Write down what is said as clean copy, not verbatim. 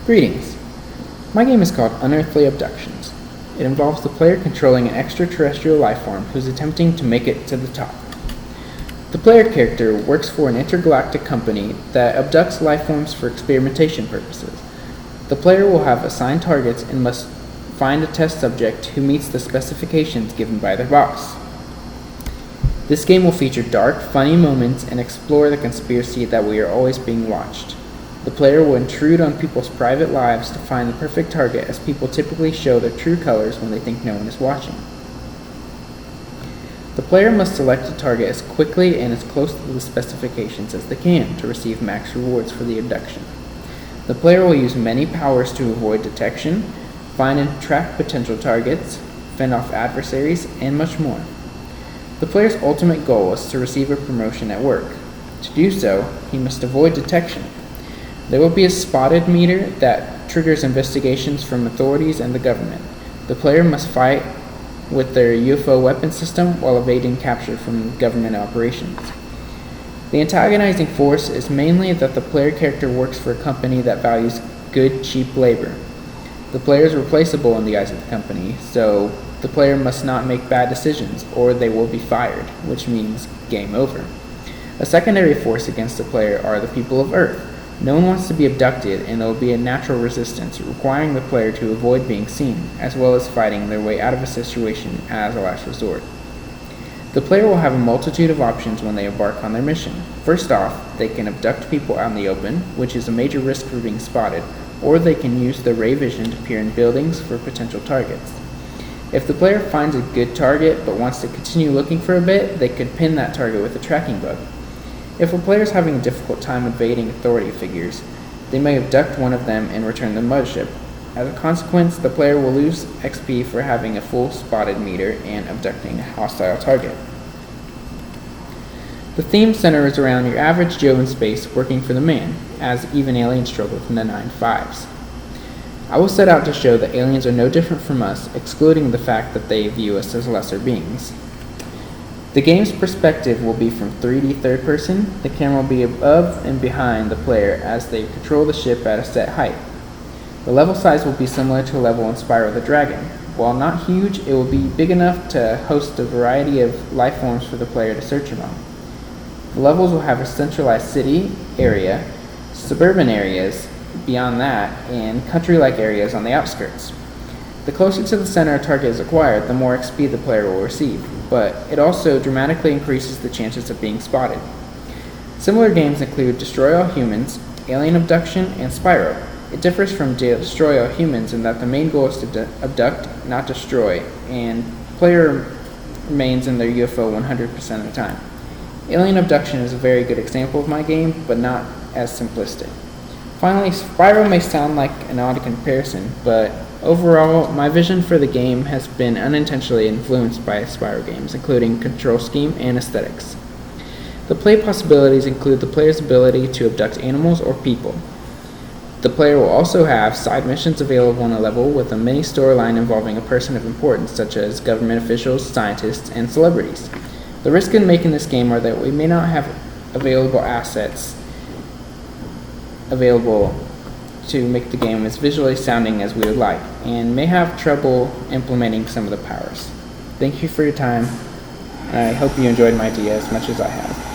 Greetings. My game is called Unearthly Abductions. It involves the player controlling an extraterrestrial life form who's attempting to make it to the top. The player character works for an intergalactic company that abducts life forms for experimentation purposes. The player will have assigned targets and must find a test subject who meets the specifications given by their boss. This game will feature dark, funny moments and explore the conspiracy that we are always being watched. The player will intrude on people's private lives to find the perfect target, as people typically show their true colors when they think no one is watching. The player must select a target as quickly and as close to the specifications as they can to receive max rewards for the abduction. The player will use many powers to avoid detection, find and track potential targets, fend off adversaries, and much more. The player's ultimate goal is to receive a promotion at work. To do so, he must avoid detection. There will be a spotted meter that triggers investigations from authorities and the government. The player must fight with their UFO weapon system while evading capture from government operations. The antagonizing force is mainly that the player character works for a company that values good, cheap labor. The player is replaceable in the eyes of the company, so the player must not make bad decisions or they will be fired, which means game over. A secondary force against the player are the people of Earth. No one wants to be abducted, and there will be a natural resistance requiring the player to avoid being seen, as well as fighting their way out of a situation as a last resort. The player will have a multitude of options when they embark on their mission. First off, they can abduct people out in the open, which is a major risk for being spotted, or they can use their ray vision to peer in buildings for potential targets. If the player finds a good target but wants to continue looking for a bit, they could pin that target with a tracking bug. If a player is having a difficult time evading authority figures, they may abduct one of them and return the mothership. As a consequence, the player will lose XP for having a full spotted meter and abducting a hostile target. The theme centers around your average Joe in space working for the man, as even aliens struggle from the 9-to-5s. I will set out to show that aliens are no different from us, excluding the fact that they view us as lesser beings. The game's perspective will be from 3D third person. The camera will be above and behind the player as they control the ship at a set height. The level size will be similar to a level in Spyro the Dragon. While not huge, it will be big enough to host a variety of life forms for the player to search among. The levels will have a centralized city area, suburban areas beyond that, and country-like areas on the outskirts. The closer to the center a target is acquired, the more XP the player will receive, but it also dramatically increases the chances of being spotted. Similar games include Destroy All Humans, Alien Abduction, and Spyro. It differs from Destroy All Humans in that the main goal is to abduct, not destroy, and the player remains in their UFO 100% of the time. Alien Abduction is a very good example of my game, but not as simplistic. Finally, Spyro may sound like an odd comparison, but overall, my vision for the game has been unintentionally influenced by Spyro games, including control scheme and aesthetics. The play possibilities include the player's ability to abduct animals or people. The player will also have side missions available on a level with a mini storyline involving a person of importance, such as government officials, scientists, and celebrities. The risk in making this game are that we may not have available assets available to make the game as visually sounding as we would like, and may have trouble implementing some of the powers. Thank you for your time, and I hope you enjoyed my idea as much as I have.